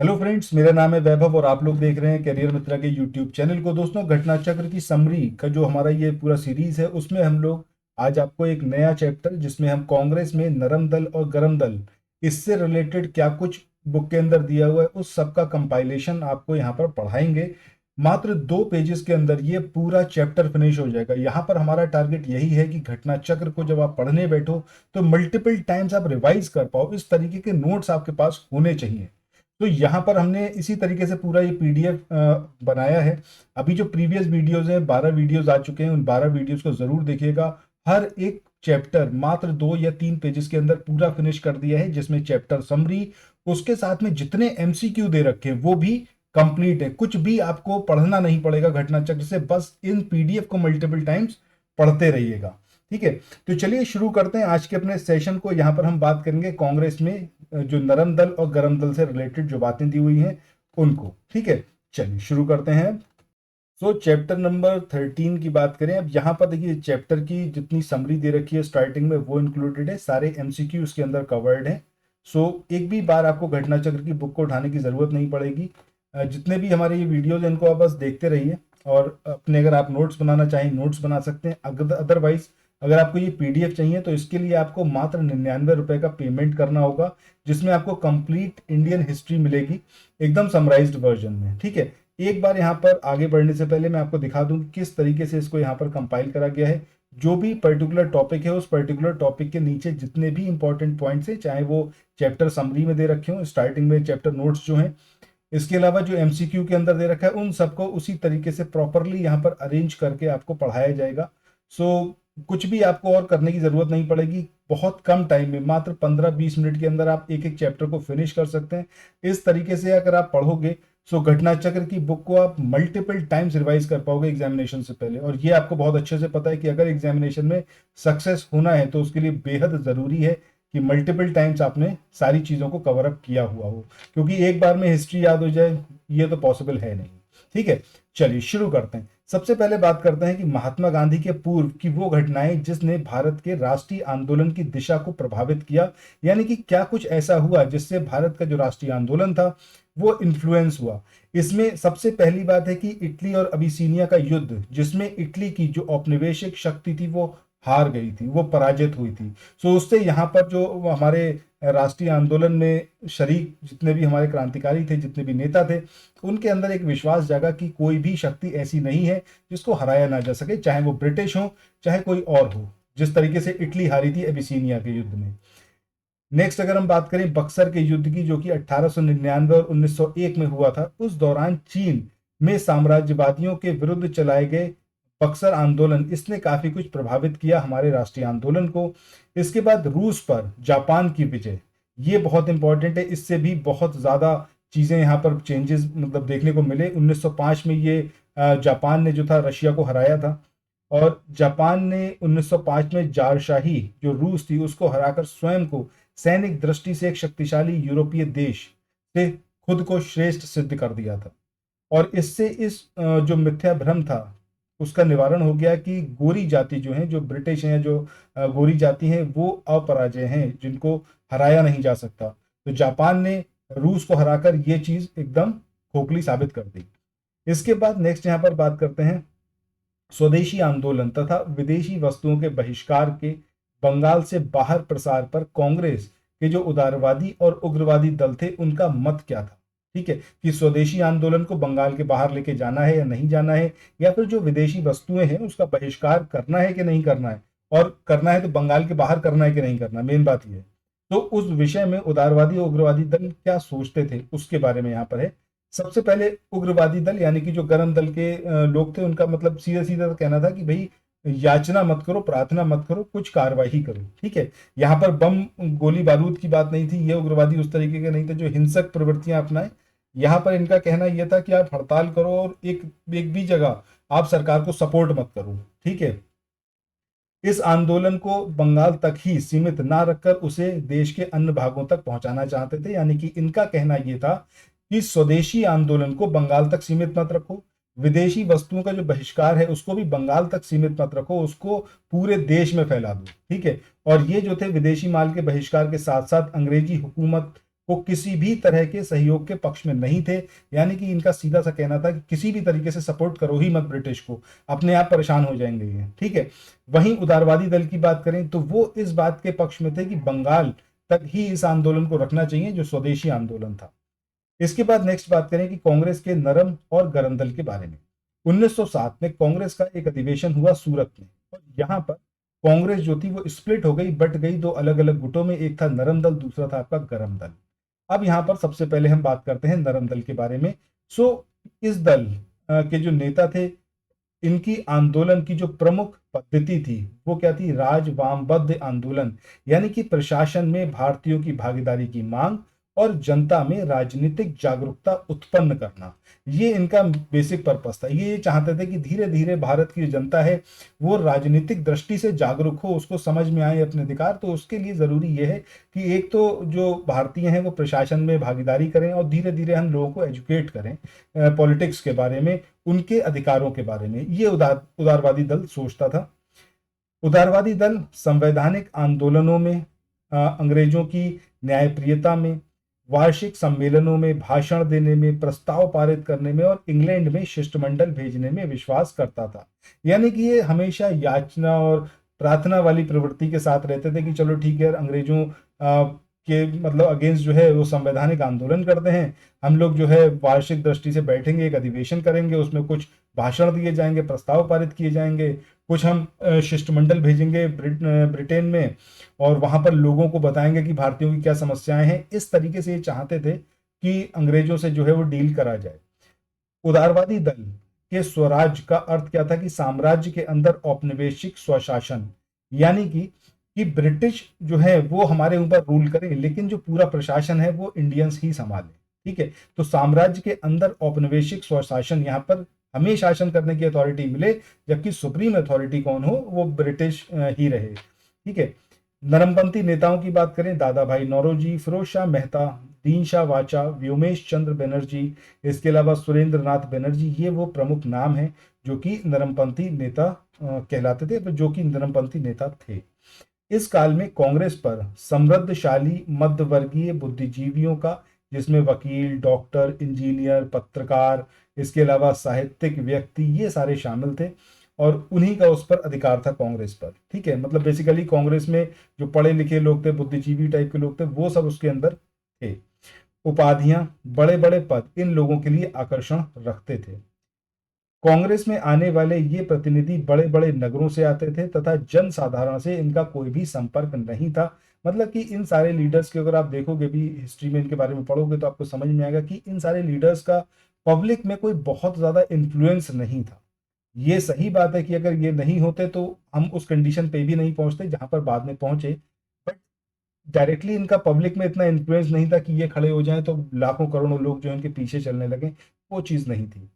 Hello friends, मेरा नाम है वैभव और आप लोग देख रहे हैं करियर मित्रा के यूट्यूब चैनल को। दोस्तों, घटना चक्र की समरी का जो हमारा ये पूरा सीरीज है उसमें हम लोग आज आपको एक नया चैप्टर जिसमें हम कांग्रेस में नरम दल और गरम दल इससे रिलेटेड क्या कुछ बुक के अंदर दिया हुआ है उस सब का कंपाइलेशन आपको यहाँ पर पढ़ाएंगे। मात्र 2 पेजेस के अंदर ये पूरा चैप्टर फिनिश हो जाएगा। यहाँ पर हमारा टारगेट यही है कि घटना चक्र को जब आप पढ़ने बैठो तो मल्टीपल टाइम्स आप रिवाइज कर पाओ। इस तरीके के नोट्स आपके पास होने चाहिए। तो यहाँ पर हमने इसी तरीके से पूरा ये पीडीएफ बनाया है। अभी जो प्रीवियस वीडियोस हैं, 12 वीडियोस आ चुके हैं, उन 12 वीडियोस को जरूर देखिएगा। हर एक चैप्टर मात्र 2 या 3 पेजेस के अंदर पूरा फिनिश कर दिया है, जिसमें चैप्टर समरी उसके साथ में जितने एमसीक्यू दे रखे हैं वो भी कंप्लीट है। कुछ भी आपको पढ़ना नहीं पड़ेगा घटना चक्र से, बस इन पीडीएफ को मल्टीपल टाइम्स पढ़ते रहिएगा। ठीक है, तो चलिए शुरू करते हैं आज के अपने सेशन को। यहाँ पर हम बात करेंगे कांग्रेस में जो नरम दल और गरम दल से रिलेटेड जो बातें दी हुई हैं उनको। ठीक है, चलिए शुरू करते हैं। सो चैप्टर नंबर 13 की बात करें। अब यहाँ पर देखिए चैप्टर की जितनी समरी दे रखी है स्टार्टिंग में वो इंक्लूडेड है, सारे एमसीक्यू उसके अंदर कवर्ड है। सो एक भी बार आपको घटना चक्र की बुक को उठाने की जरूरत नहीं पड़ेगी। जितने भी हमारे ये वीडियोज हैं इनको आप बस देखते रहिए और अपने अगर आप नोट्स बनाना चाहें नोट्स बना सकते हैं। अदरवाइज अगर आपको ये पीडीएफ चाहिए तो इसके लिए आपको मात्र 99 रुपए का पेमेंट करना होगा, जिसमें आपको कंप्लीट इंडियन हिस्ट्री मिलेगी एकदम समराइज्ड वर्जन में। ठीक है, एक बार यहाँ पर आगे बढ़ने से पहले मैं आपको दिखा दूं कि किस तरीके से इसको यहाँ पर कंपाइल करा गया है। जो भी पर्टिकुलर टॉपिक है उस पर्टिकुलर टॉपिक के नीचे जितने भी इंपॉर्टेंट पॉइंट्स है, चाहे वो चैप्टर समरी में दे रखे हो, स्टार्टिंग में चैप्टर नोट्स जो हैं, इसके अलावा जो एमसीक्यू के अंदर दे रखा है, उन सबको उसी तरीके से प्रॉपरली यहाँ पर अरेंज करके आपको पढ़ाया जाएगा। सो कुछ भी आपको और करने की जरूरत नहीं पड़ेगी। बहुत कम टाइम में मात्र 15-20 मिनट के अंदर आप एक एक चैप्टर को फिनिश कर सकते हैं। इस तरीके से अगर आप पढ़ोगे सो घटना चक्र की बुक को आप मल्टीपल टाइम्स रिवाइज कर पाओगे एग्जामिनेशन से पहले। और ये आपको बहुत अच्छे से पता है कि अगर एग्जामिनेशन में सक्सेस होना है तो उसके लिए बेहद जरूरी है कि मल्टीपल टाइम्स आपने सारी चीजों को कवर अप किया हुआ हो, क्योंकि एक बार में हिस्ट्री याद हो जाए ये तो पॉसिबल है नहीं। ठीक है, चलिए शुरू करते हैं। सबसे पहले बात करते हैं कि महात्मा गांधी के पूर्व की वो घटनाएं जिसने भारत के राष्ट्रीय आंदोलन की दिशा को प्रभावित किया, यानी कि क्या कुछ ऐसा हुआ जिससे भारत का जो राष्ट्रीय आंदोलन था वो इन्फ्लुएंस हुआ। इसमें सबसे पहली बात है कि इटली और अबिसीनिया का युद्ध, जिसमें इटली की जो औपनिवेशिक शक्ति थी वो हार गई थी, वो पराजित हुई थी। सो उससे यहाँ पर जो हमारे राष्ट्रीय आंदोलन में शरीक जितने भी हमारे क्रांतिकारी थे, जितने भी नेता थे, उनके अंदर एक विश्वास जागा कि कोई भी शक्ति ऐसी नहीं है जिसको हराया ना जा सके, चाहे वो ब्रिटिश हो चाहे कोई और हो, जिस तरीके से इटली हारी थी एबिसीनिया के युद्ध में। नेक्स्ट अगर हम बात करें बक्सर के युद्ध की, जो कि 1899 और 1901 में हुआ था, उस दौरान चीन में साम्राज्यवादियों के विरुद्ध चलाए गए बक्सर आंदोलन, इसने काफी कुछ प्रभावित किया हमारे राष्ट्रीय आंदोलन को। इसके बाद रूस पर जापान की विजय, ये बहुत इंपॉर्टेंट है। इससे भी बहुत ज्यादा चीजें यहाँ पर चेंजेस मतलब देखने को मिले। 1905 में ये जापान ने जो था रशिया को हराया था, और जापान ने 1905 में जारशाही जो रूस थी उसको हराकर स्वयं को सैनिक दृष्टि से एक शक्तिशाली यूरोपीय देश से खुद को श्रेष्ठ सिद्ध कर दिया था। और इससे इस जो मिथ्या भ्रम था उसका निवारण हो गया कि गोरी जाति जो है, जो ब्रिटिश हैं, जो गोरी जाति हैं, वो अपराजय हैं, जिनको हराया नहीं जा सकता। तो जापान ने रूस को हराकर ये चीज एकदम खोखली साबित कर दी। इसके बाद नेक्स्ट यहाँ पर बात करते हैं स्वदेशी आंदोलन तथा विदेशी वस्तुओं के बहिष्कार के बंगाल से बाहर प्रसार पर कांग्रेस के जो उदारवादी और उग्रवादी दल थे उनका मत क्या था। ठीक है, कि स्वदेशी आंदोलन को बंगाल के बाहर लेके जाना है या नहीं जाना है, या फिर जो विदेशी वस्तुएं हैं उसका बहिष्कार करना है कि नहीं करना है, और करना है तो बंगाल के बाहर करना है कि नहीं करना, मेन बात यह है। तो उस विषय में उदारवादी और उग्रवादी दल क्या सोचते थे उसके बारे में यहाँ पर है। सबसे पहले उग्रवादी दल यानी कि जो गरम दल के लोग थे, उनका मतलब सीधा सीधा कहना था कि भाई याचना मत करो, प्रार्थना मत करो, कुछ कार्रवाई करो। ठीक है, यहाँ पर बम गोली बारूद की बात नहीं थी। ये उग्रवादी उस तरीके के नहीं थे जो हिंसक प्रवृत्तियां अपनाए। यहाँ पर इनका कहना यह था कि आप हड़ताल करो और एक एक भी जगह आप सरकार को सपोर्ट मत करो। ठीक है, इस आंदोलन को बंगाल तक ही सीमित ना रखकर उसे देश के अन्य भागों तक पहुंचाना चाहते थे। यानी कि इनका कहना यह था कि स्वदेशी आंदोलन को बंगाल तक सीमित मत रखो, विदेशी वस्तुओं का जो बहिष्कार है उसको भी बंगाल तक सीमित मत रखो, उसको पूरे देश में फैला दो। ठीक है, और ये जो थे विदेशी माल के बहिष्कार के साथ साथ अंग्रेजी हुकूमत को किसी भी तरह के सहयोग के पक्ष में नहीं थे। यानी कि इनका सीधा सा कहना था कि किसी भी तरीके से सपोर्ट करो ही मत ब्रिटिश को, अपने आप परेशान हो जाएंगे ये, ठीक है। वहीं उदारवादी दल की बात करें तो वो इस बात के पक्ष में थे कि बंगाल तक ही इस आंदोलन को रखना चाहिए जो स्वदेशी आंदोलन था। इसके बाद नेक्स्ट बात करें कि कांग्रेस के नरम और गरम दल के बारे में। 1907 में कांग्रेस का एक अधिवेशन हुआ सूरत में, और यहाँ पर कांग्रेस जो थी वो स्प्लिट हो गई, बट गई दो अलग अलग गुटों में। एक था नरम दल, दूसरा था आपका गरम दल। अब यहाँ पर सबसे पहले हम बात करते हैं नरम दल के बारे में। सो इस दल के जो नेता थे, इनकी आंदोलन की जो प्रमुख पद्धति थी वो क्या थी? राज वामबद्ध आंदोलन, यानी कि प्रशासन में भारतीयों की भागीदारी की मांग और जनता में राजनीतिक जागरूकता उत्पन्न करना, ये इनका बेसिक पर्पस था। ये चाहते थे कि धीरे धीरे भारत की जो जनता है वो राजनीतिक दृष्टि से जागरूक हो, उसको समझ में आए अपने अधिकार। तो उसके लिए जरूरी ये है कि एक तो जो भारतीय हैं वो प्रशासन में भागीदारी करें, और धीरे धीरे हम लोगों को एजुकेट करें पॉलिटिक्स के बारे में, उनके अधिकारों के बारे में। ये उदारवादी दल सोचता था। उदारवादी दल संवैधानिक आंदोलनों में, अंग्रेजों की न्यायप्रियता में, वार्षिक सम्मेलनों में भाषण देने में, प्रस्ताव पारित करने में और इंग्लैंड में शिष्टमंडल भेजने में विश्वास करता था। यानी कि ये हमेशा याचना और प्रार्थना वाली प्रवृत्ति के साथ रहते थे कि चलो ठीक है, अंग्रेजों के मतलब अगेंस्ट जो है वो संवैधानिक आंदोलन करते हैं, हम लोग जो है वार्षिक दृष्टि से बैठेंगे, एक अधिवेशन करेंगे, उसमें कुछ भाषण दिए जाएंगे, प्रस्ताव पारित किए जाएंगे, कुछ हम शिष्टमंडल भेजेंगे ब्रिटेन में, और वहां पर लोगों को बताएंगे कि भारतीयों की क्या समस्याएं हैं। इस तरीके से ये चाहते थे कि अंग्रेजों से जो है वो डील करा जाए। उदारवादी दल के स्वराज का अर्थ क्या था? कि साम्राज्य के अंदर औपनिवेशिक स्वशासन, यानी कि ब्रिटिश जो है वो हमारे ऊपर रूल करें, लेकिन जो पूरा प्रशासन है वो इंडियंस ही संभाले, ठीक है। तो साम्राज्य के अंदर औपनिवेशिक स्वशासन, यहाँ पर हमें शासन करने की अथॉरिटी मिले, जबकि सुप्रीम अथॉरिटी कौन हो? वो ब्रिटिश ही रहे, ठीक है। नरमपंथी नेताओं की बात करें, दादा भाई नौरोजी, फिरोज शाह मेहता, दीन शाह वाचा, व्योमेश चंद्र बनर्जी, इसके अलावा सुरेंद्र नाथ बनर्जी, ये वो प्रमुख नाम हैं जो कि नरमपंथी नेता कहलाते थे, जो कि नरमपंथी नेता थे। इस काल में कांग्रेस पर समृद्धशाली मध्यवर्गीय बुद्धिजीवियों का, जिसमें वकील, डॉक्टर, इंजीनियर, पत्रकार, इसके अलावा साहित्यिक व्यक्ति, ये सारे शामिल थे, और उन्हीं का उस पर अधिकार था कांग्रेस पर, ठीक है। मतलब बेसिकली कांग्रेस में जो पढ़े लिखे लोग थे, बुद्धिजीवी टाइप के लोग थे, वो सब उसके अंदर थे। उपाधियां, बड़े बड़े पद इन लोगों के लिए आकर्षण रखते थे। कांग्रेस में आने वाले ये प्रतिनिधि बड़े बड़े नगरों से आते थे तथा जन साधारण से इनका कोई भी संपर्क नहीं था। मतलब कि इन सारे लीडर्स के, अगर आप देखोगे भी हिस्ट्री में, इनके बारे में पढ़ोगे, तो आपको समझ में आएगा कि इन सारे लीडर्स का पब्लिक में कोई बहुत ज्यादा इन्फ्लुएंस नहीं था। ये सही बात है कि अगर ये नहीं होते तो हम उस कंडीशन पे भी नहीं पहुंचते जहां पर बाद में पहुंचे, बट डायरेक्टली इनका पब्लिक में इतना इन्फ्लुएंस नहीं था कि ये खड़े हो जाएं तो लाखों करोड़ों लोग जो इनके पीछे चलने लगे, वो चीज नहीं थी।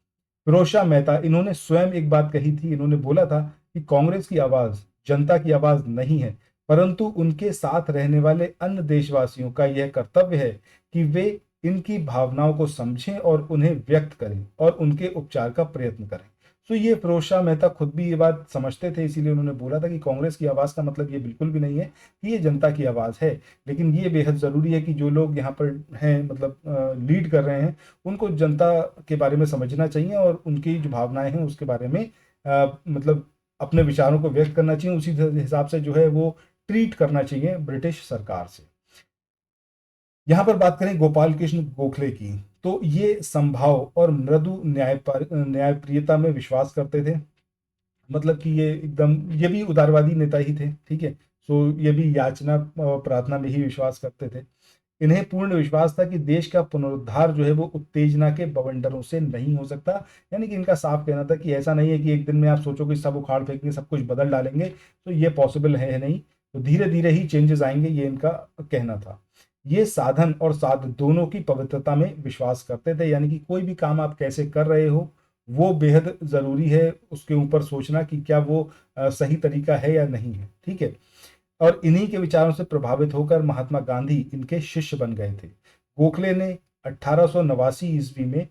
फिरोज शाह मेहता, इन्होंने स्वयं एक बात कही थी, इन्होंने बोला था कि कांग्रेस की आवाज जनता की आवाज नहीं है, परंतु उनके साथ रहने वाले अन्य देशवासियों का यह कर्तव्य है कि वे इनकी भावनाओं को समझें और उन्हें व्यक्त करें और उनके उपचार का प्रयत्न करें। तो ये फिरोज शाह मेहता खुद भी ये बात समझते थे, इसीलिए उन्होंने बोला था कि कांग्रेस की आवाज का मतलब ये बिल्कुल भी नहीं है कि ये जनता की आवाज है, लेकिन ये बेहद जरूरी है कि जो लोग यहाँ पर हैं, मतलब लीड कर रहे हैं, उनको जनता के बारे में समझना चाहिए और उनकी जो भावनाएं हैं उसके बारे में मतलब अपने विचारों को व्यक्त करना चाहिए, उसी हिसाब से जो है वो ट्रीट करना चाहिए ब्रिटिश सरकार से। यहाँ पर बात करें गोपाल कृष्ण गोखले की, तो ये संभाव और मृदु न्यायप्रियता में विश्वास करते थे। मतलब कि ये एकदम, ये भी उदारवादी नेता ही थे, ठीक है। सो ये भी याचना और प्रार्थना में ही विश्वास करते थे। इन्हें पूर्ण विश्वास था कि देश का पुनरुद्धार जो है वो उत्तेजना के बवंडरों से नहीं हो सकता। यानी कि इनका साफ कहना था कि ऐसा नहीं है कि एक दिन में आप सोचो कि सब उखाड़ फेंकेंगे, सब कुछ बदल डालेंगे, तो ये पॉसिबल है नहीं। तो धीरे धीरे ही चेंजेस आएंगे, ये इनका कहना था। ये साधन और साध दोनों की पवित्रता में विश्वास करते थे, यानी कि कोई भी काम आप कैसे कर रहे हो वो बेहद जरूरी है उसके ऊपर सोचना कि क्या वो सही तरीका है या नहीं है, ठीक है। और इन्हीं के विचारों से प्रभावित होकर महात्मा गांधी इनके शिष्य बन गए थे। गोखले ने 1889 ईस्वी में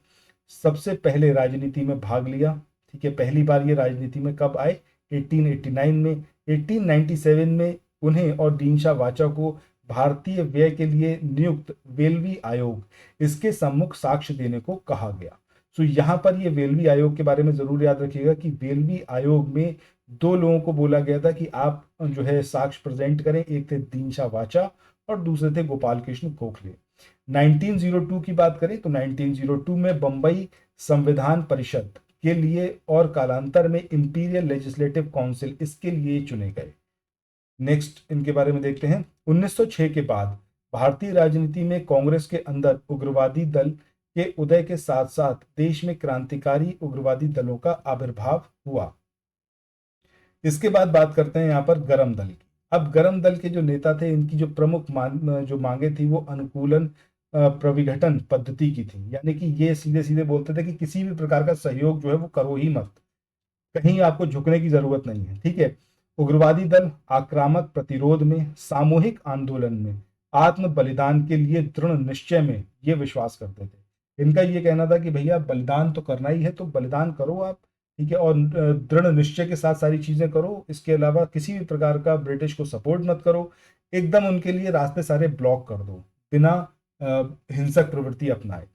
सबसे पहले राजनीति में भाग लिया, ठीक है। पहली बार ये राजनीति में कब आए? 1889 में। 1897 में उन्हें और दीन शाह वाचा को भारतीय व्यय के लिए नियुक्त वेलवी आयोग, इसके सम्मुख साक्ष्य देने को कहा गया। तो यहाँ पर ये वेलवी आयोग के बारे में जरूर याद रखिएगा कि वेलवी आयोग में दो लोगों को बोला गया था कि आप जो है साक्ष्य प्रेजेंट करें। एक थे दीनशा वाचा और दूसरे थे गोपाल कृष्ण गोखले। 1902 की बात करें तो 1902 में बंबई संविधान परिषद के लिए और कालांतर में इंपीरियल लेजिस्लेटिव काउंसिल, इसके लिए चुने गए। नेक्स्ट इनके बारे में देखते हैं। 1906 के बाद भारतीय राजनीति में कांग्रेस के अंदर उग्रवादी दल के उदय के साथ साथ देश में क्रांतिकारी उग्रवादी दलों का आविर्भाव हुआ। इसके बाद बात करते हैं यहाँ पर गरम दल की। अब गरम दल के जो नेता थे, इनकी जो प्रमुख जो मांगे थी वो अनुकूलन प्रविघटन पद्धति की थी। यानी कि ये सीधे सीधे बोलते थे कि किसी भी प्रकार का सहयोग जो है वो करो ही मत, कहीं आपको झुकने की जरूरत नहीं है, ठीक है। उग्रवादी दल आक्रामक प्रतिरोध में, सामूहिक आंदोलन में, आत्म बलिदान के लिए दृढ़ निश्चय में ये विश्वास करते थे। इनका ये कहना था कि भैया बलिदान तो करना ही है तो बलिदान करो आप, ठीक है, और दृढ़ निश्चय के साथ सारी चीजें करो। इसके अलावा किसी भी प्रकार का ब्रिटिश को सपोर्ट मत करो, एकदम उनके लिए रास्ते सारे ब्लॉक कर दो, बिना हिंसक प्रवृत्ति अपनाए।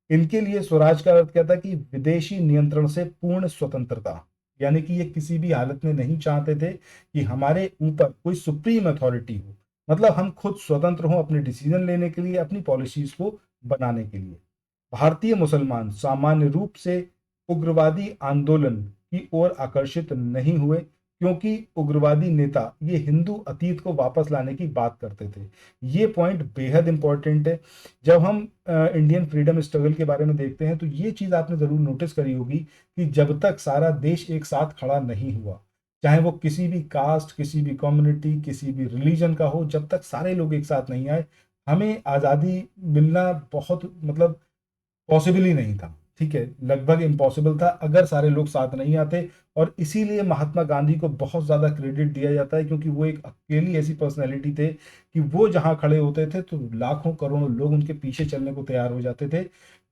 इनके लिए स्वराज का अर्थ क्या था कि विदेशी नियंत्रण से पूर्ण स्वतंत्रता। यानी कि ये किसी भी हालत में नहीं चाहते थे कि हमारे ऊपर कोई सुप्रीम अथॉरिटी हो, मतलब हम खुद स्वतंत्र हों अपने डिसीजन लेने के लिए, अपनी पॉलिसीज को बनाने के लिए। भारतीय मुसलमान सामान्य रूप से उग्रवादी आंदोलन की ओर आकर्षित नहीं हुए, क्योंकि उग्रवादी नेता ये हिंदू अतीत को वापस लाने की बात करते थे। ये पॉइंट बेहद इंपॉर्टेंट है। जब हम इंडियन फ्रीडम स्ट्रगल के बारे में देखते हैं तो ये चीज आपने जरूर नोटिस करी होगी कि जब तक सारा देश एक साथ खड़ा नहीं हुआ, चाहे वो किसी भी कास्ट, किसी भी कम्युनिटी, किसी भी रिलीजन का हो, जब तक सारे लोग एक साथ नहीं आए, हमें आज़ादी मिलना बहुत मतलब पॉसिबल ही नहीं था, ठीक है, लगभग इम्पॉसिबल था अगर सारे लोग साथ नहीं आते। और इसीलिए महात्मा गांधी को बहुत ज्यादा क्रेडिट दिया जाता है, क्योंकि वो एक अकेली ऐसी पर्सनैलिटी थे कि वो जहां खड़े होते थे तो लाखों करोड़ों लोग उनके पीछे चलने को तैयार हो जाते थे,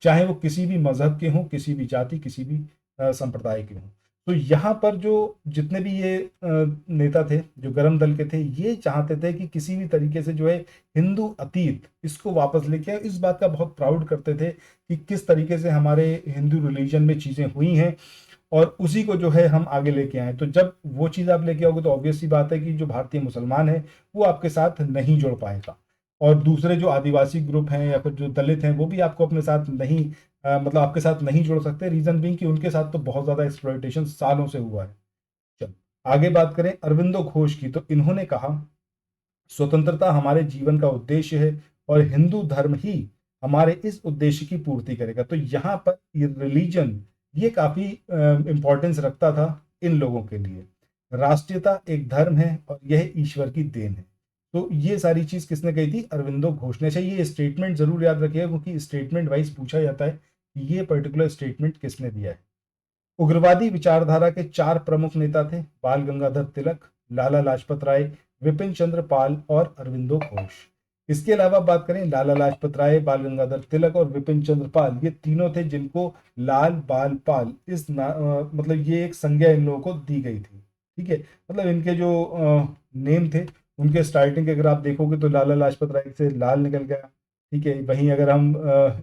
चाहे वो किसी भी मजहब के हों, किसी भी जाति, किसी भी संप्रदाय के हों। तो यहाँ पर जो जितने भी ये नेता थे जो गरम दल के थे, ये चाहते थे कि किसी भी तरीके से जो है हिंदू अतीत इसको वापस लेके आए। इस बात का बहुत प्राउड करते थे कि किस तरीके से हमारे हिंदू रिलीजन में चीजें हुई हैं और उसी को जो है हम आगे लेके आए। तो जब वो चीज आप लेके आओगे तो ऑब्वियस सी बात है कि जो भारतीय मुसलमान है वो आपके साथ नहीं जुड़ पाएगा, और दूसरे जो आदिवासी ग्रुप हैं या फिर जो दलित हैं वो भी आपको अपने साथ नहीं मतलब आपके साथ नहीं जुड़ सकते। रीजन बीइंग कि उनके साथ तो बहुत ज्यादा एक्सप्लॉयटेशन सालों से हुआ है। चलो आगे बात करें अरविंदो घोष की, तो इन्होंने कहा स्वतंत्रता हमारे जीवन का उद्देश्य है और हिंदू धर्म ही हमारे इस उद्देश्य की पूर्ति करेगा। तो यहाँ पर ये रिलीजन ये काफी इंपॉर्टेंस रखता था इन लोगों के लिए। राष्ट्रीयता एक धर्म है और यह ईश्वर की देन है। तो ये सारी चीज किसने कही थी? अरविंदो घोष ने। अच्छा ये स्टेटमेंट जरूर याद रखिएगा क्योंकि स्टेटमेंट वाइज पूछा जाता है कि ये पर्टिकुलर स्टेटमेंट किसने दिया है। उग्रवादी विचारधारा के चार प्रमुख नेता थे, बाल गंगाधर तिलक, लाला लाजपत राय, विपिन चंद्र पाल और अरविंदो घोष। इसके अलावा बात करें लाला लाजपत राय, बाल गंगाधर तिलक और विपिन चंद्र पाल, ये तीनों थे जिनको लाल बाल पाल मतलब ये एक संज्ञा इन लोगों को दी गई थी, ठीक है। मतलब इनके जो नेम थे उनके स्टार्टिंग के अगर आप देखोगे तो लाला लाजपत राय से लाल निकल गया, ठीक है। वहीं अगर हम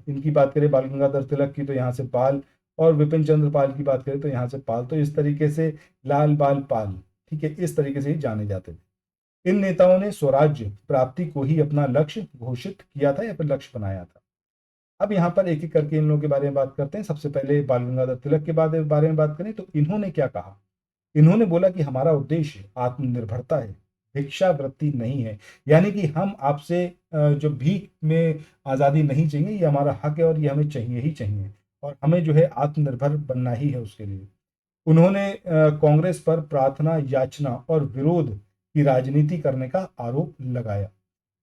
इनकी बात करें बाल गंगाधर तिलक की तो यहाँ से पाल, और विपिन चंद्र पाल की बात करें तो यहाँ से पाल। तो इस तरीके से लाल बाल पाल, ठीक है, इस तरीके से ही जाने जाते थे। इन नेताओं ने स्वराज्य प्राप्ति को ही अपना लक्ष्य घोषित किया था या फिर लक्ष्य बनाया था। अब यहाँ पर एक एक करके इन लोगों के बारे में बात करते हैं। सबसे पहले बाल गंगाधर तिलक के बारे में बात करें तो इन्होंने क्या कहा? इन्होंने बोला कि हमारा उद्देश्य आत्मनिर्भरता है, भिक्षावृत्ति नहीं है। यानी कि हम आपसे जो भीख में आज़ादी नहीं चाहिए, ये हमारा हक है और ये हमें चाहिए ही चाहिए, और हमें जो है आत्मनिर्भर बनना ही है उसके लिए। उन्होंने कांग्रेस पर प्रार्थना, याचना और विरोध की राजनीति करने का आरोप लगाया।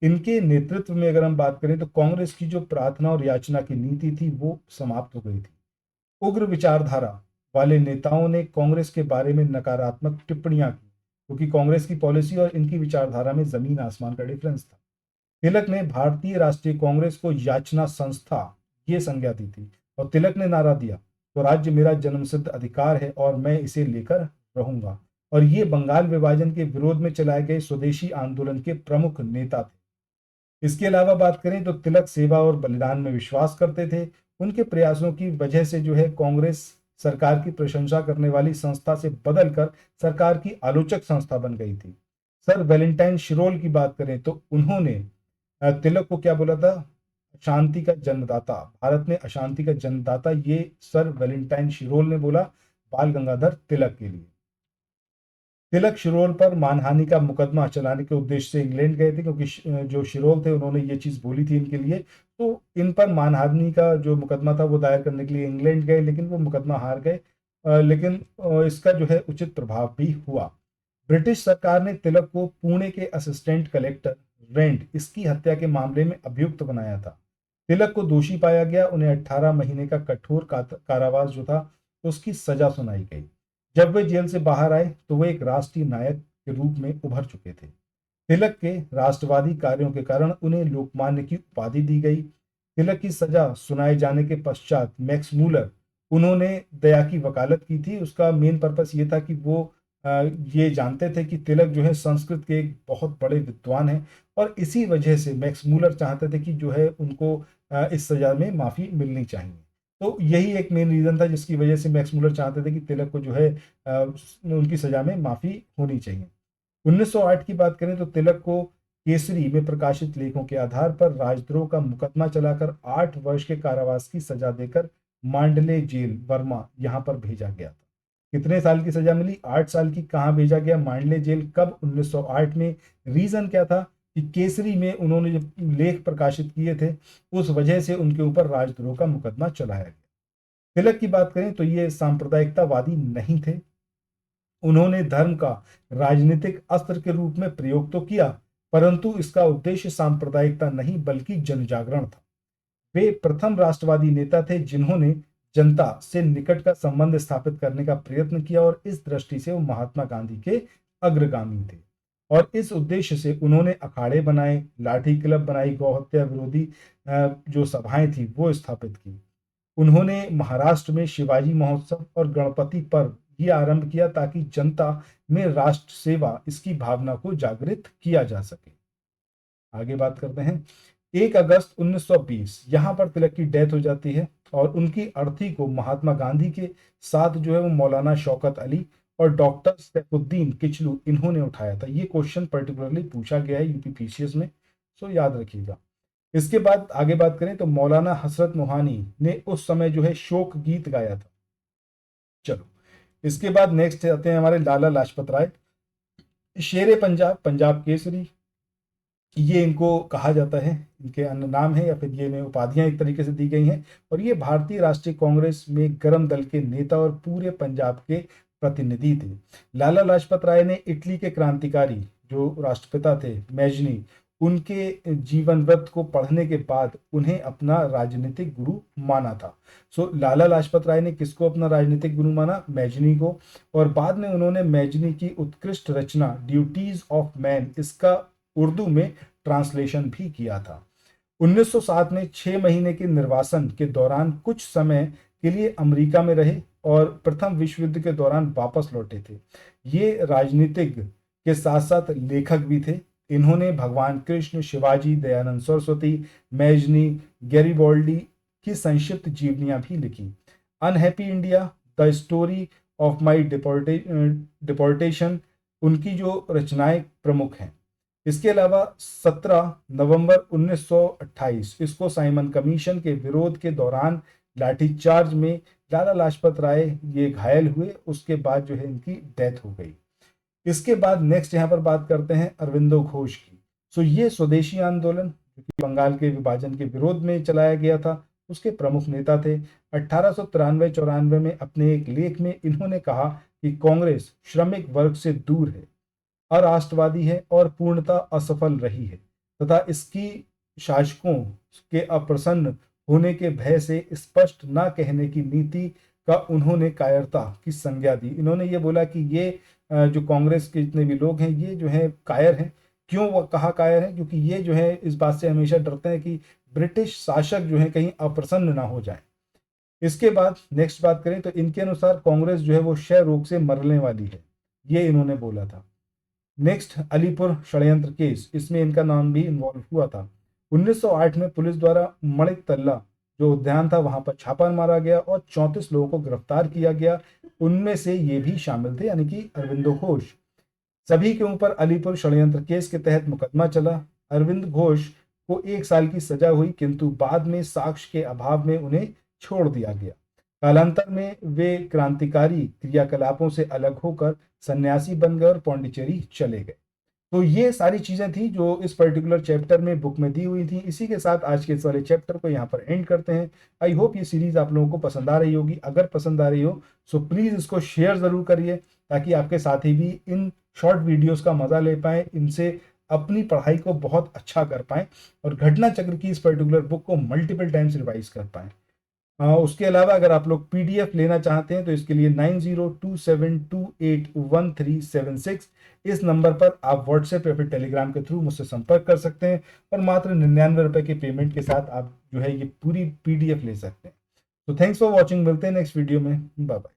इनके नेतृत्व में अगर हम बात करें तो कांग्रेस की जो प्रार्थना और याचना की नीति थी वो समाप्त हो गई थी। उग्र विचारधारा वाले नेताओं ने कांग्रेस के बारे में नकारात्मक टिप्पणियां की, क्योंकि कांग्रेस की पॉलिसी और इनकी विचारधारा में जमीन आसमान का डिफरेंस था। तिलक ने भारतीय राष्ट्रीय कांग्रेस को याचना संस्था ये संज्ञा दी थी, और तिलक ने नारा दिया, तो राज्य मेरा जन्मसिद्ध अधिकार है और मैं इसे लेकर रहूंगा। और ये बंगाल विभाजन के विरोध में चलाए गए स्वदेशी आंदोलन के प्रमुख नेता थे। इसके अलावा बात करें तो तिलक सेवा और बलिदान में विश्वास करते थे। उनके प्रयासों की वजह से जो है कांग्रेस सरकार की प्रशंसा करने वाली संस्था से बदलकर सरकार की आलोचक संस्था बन गई थी। सर वैलेंटाइन शिरोल की बात करें तो उन्होंने तिलक को क्या बोला था? शांति का जन्मदाता, भारत में अशांति का जन्मदाता, ये सर वैलेंटाइन शिरोल ने बोला बाल गंगाधर तिलक के लिए। तिलक शिरोल पर मानहानि का मुकदमा चलाने के उद्देश्य से इंग्लैंड गए थे, क्योंकि जो शिरोल थे उन्होंने ये चीज बोली थी इनके लिए, तो इन पर मानहानि का जो मुकदमा था वो दायर करने के लिए इंग्लैंड गए, लेकिन वो मुकदमा हार गए। लेकिन इसका जो है उचित प्रभाव भी हुआ। ब्रिटिश सरकार ने तिलक को पुणे के असिस्टेंट कलेक्टर रेंड इसकी हत्या के मामले में अभियुक्त बनाया था। तिलक को दोषी पाया गया, उन्हें 18 महीने का कठोर कारावास जो था उसकी सजा सुनाई गई। जब वे जेल से बाहर आए तो वे एक राष्ट्रीय नायक के रूप में उभर चुके थे। तिलक के राष्ट्रवादी कार्यों के कारण उन्हें लोकमान्य की उपाधि दी गई। तिलक की सजा सुनाए जाने के पश्चात मैक्स मूलर, उन्होंने दया की वकालत की थी। उसका मेन पर्पस ये था कि वो ये जानते थे कि तिलक जो है संस्कृत के एक बहुत बड़े विद्वान हैं, और इसी वजह से मैक्स मूलर चाहते थे कि जो है उनको इस सजा में माफी मिलनी चाहिए। तो यही एक मेन रीजन था जिसकी वजह से मैक्स मूलर चाहते थे कि तिलक को जो है उनकी सजा में माफी होनी चाहिए। 1908 की बात करें तो तिलक को केसरी में प्रकाशित लेखों के आधार पर राजद्रोह का मुकदमा चलाकर 8 वर्ष के कारावास की सजा देकर मांडले जेल वर्मा यहां पर भेजा गया था। कितने साल की सजा मिली? 8 साल की। कहां भेजा गया? मांडले जेल। कब? 1908 में। रीजन क्या था कि केसरी में उन्होंने जब लेख प्रकाशित किए थे उस वजह से उनके ऊपर राजद्रोह का मुकदमा चलाया गया। तिलक की बात करें तो ये सांप्रदायिकतावादी नहीं थे। उन्होंने धर्म का राजनीतिक अस्त्र के रूप में प्रयोग तो किया, परंतु इसका उद्देश्य सांप्रदायिकता नहीं बल्कि जनजागरण था। वे प्रथम राष्ट्रवादी नेता थे जिन्होंने जनता से निकट का संबंध स्थापित करने का प्रयत्न किया, और इस दृष्टि से वो महात्मा गांधी के अग्रगामी थे। और इस उद्देश्य से उन्होंने अखाड़े बनाए, लाठी क्लब बनाई, गौहत्या विरोधी जो सभाएं थी वो स्थापित की। उन्होंने महाराष्ट्र में शिवाजी महोत्सव और गणपति पर्व ये आरंभ किया ताकि जनता में राष्ट्र सेवा इसकी भावना को जागृत किया जा सके। आगे बात करते हैं। 1 अगस्त 1920 यहां पर तिलक की डेथ हो जाती है, और उनकी अर्थी को महात्मा गांधी के साथ जो है वो मौलाना शौकत अली और डॉक्टर सैफुद्दीन किचलू इन्होंने उठाया था। ये क्वेश्चन पर्टिकुलरली पूछा गया है यूपीपीसीएस में, सो याद रखिएगा। इसके बाद आगे बात करें तो मौलाना हसरत मोहानी ने उस समय जो है शोक गीत गाया था। चलो, इसके बाद नेक्स्ट आते हैं हमारे लाला लाजपत राय, शेरे पंजाब, पंजाब केसरी, ये इनको कहा जाता है, इनके अन्य नाम है या फिर ये इन्हें उपाधियां एक तरीके से दी गई हैं। और ये भारतीय राष्ट्रीय कांग्रेस में गर्म दल के नेता और पूरे पंजाब के प्रतिनिधि थे। लाला लाजपत राय ने इटली के क्रांतिकारी जो राष्ट्रपिता थे मैजनी, उनके जीवन वृत्त को पढ़ने के बाद उन्हें अपना राजनीतिक गुरु माना था। सो लाला लाजपत राय ने किसको अपना राजनीतिक गुरु माना? मैजनी को। और बाद में उन्होंने मैजनी की उत्कृष्ट रचना ड्यूटीज ऑफ मैन इसका उर्दू में ट्रांसलेशन भी किया था। 1907 में 6 महीने के निर्वासन के दौरान कुछ समय के लिए अमेरिका में रहे और प्रथम विश्व युद्ध के दौरान वापस लौटे थे। ये राजनीतिज्ञ के साथ साथ लेखक भी थे। इन्होंने भगवान कृष्ण, शिवाजी, दयानंद सरस्वती, मैजनी, गैरिबॉल्डी की संक्षिप्त जीवनियां भी लिखी। Unhappy India, the story of my deportation उनकी जो रचनाएं प्रमुख हैं। इसके अलावा 17 नवंबर 1928 इसको साइमन कमीशन के विरोध के दौरान लाठीचार्ज में लाला लाजपत राय ये घायल हुए, उसके बाद जो है इनकी डेथ हो गई। इसके बाद नेक्स्ट यहाँ पर बात करते हैं अरविंदो घोष की। सो ये स्वदेशी आंदोलन जो कि बंगाल के विभाजन के विरोध में चलाया गया था उसके प्रमुख नेता थे। 1893-94 में अपने एक लेख में इन्होंने कहा कि कांग्रेस श्रमिक वर्ग से दूर है, अराष्ट्रवादी है और पूर्णतः असफल रही है, तथा इसकी शासकों के अप्रसन्न होने के भय से स्पष्ट न कहने की नीति का उन्होंने कायरता की संज्ञा दी। इन्होंने ये बोला कि ये जो कांग्रेस के जितने भी लोग हैं ये जो है कायर हैं। क्यों वो कहा कायर है? क्योंकि ये जो है इस बात से हमेशा डरते हैं कि ब्रिटिश शासक जो है कहीं अप्रसन्न ना हो जाए। इसके बाद नेक्स्ट बात करें तो इनके अनुसार कांग्रेस जो है वो क्षय रोग से मरने वाली है, ये इन्होंने बोला था। नेक्स्ट अलीपुर षड्यंत्र केस, इसमें इनका नाम भी इन्वॉल्व हुआ था। 1908 में पुलिस द्वारा मणिक तल्ला जो उद्यान था वहां पर छापा मारा गया और 34 लोगों को गिरफ्तार किया गया। उनमें से ये भी शामिल थे, यानी कि अरविंदो घोष। सभी के ऊपर अलीपुर षड्यंत्र केस के तहत मुकदमा चला। अरविंद घोष को 1 साल की सजा हुई, किंतु बाद में साक्ष्य के अभाव में उन्हें छोड़ दिया गया। कालांतर में वे क्रांतिकारी क्रियाकलापों से अलग होकर सन्यासी बन गए और पौंडीचेरी चले गए। तो ये सारी चीजें थी जो इस पर्टिकुलर चैप्टर में बुक में दी हुई थी। इसी के साथ आज के इस वाले चैप्टर को यहाँ पर एंड करते हैं। आई होप ये सीरीज आप लोगों को पसंद आ रही होगी। अगर पसंद आ रही हो सो प्लीज इसको शेयर जरूर करिए, ताकि आपके साथी भी इन शॉर्ट वीडियोस का मजा ले पाए, इनसे अपनी पढ़ाई को बहुत अच्छा कर पाए और घटना चक्र की इस पर्टिकुलर बुक को मल्टीपल टाइम्स रिवाइज कर पाए। उसके अलावा अगर आप लोग पीडीएफ लेना चाहते हैं तो इसके लिए 9027281376 इस नंबर पर आप व्हाट्सएप या फिर टेलीग्राम के थ्रू मुझसे संपर्क कर सकते हैं और मात्र 99 रुपए के पेमेंट के साथ आप जो है ये पूरी पीडीएफ ले सकते हैं। तो थैंक्स फॉर वॉचिंग, मिलते हैं नेक्स्ट वीडियो में, बाय बाय।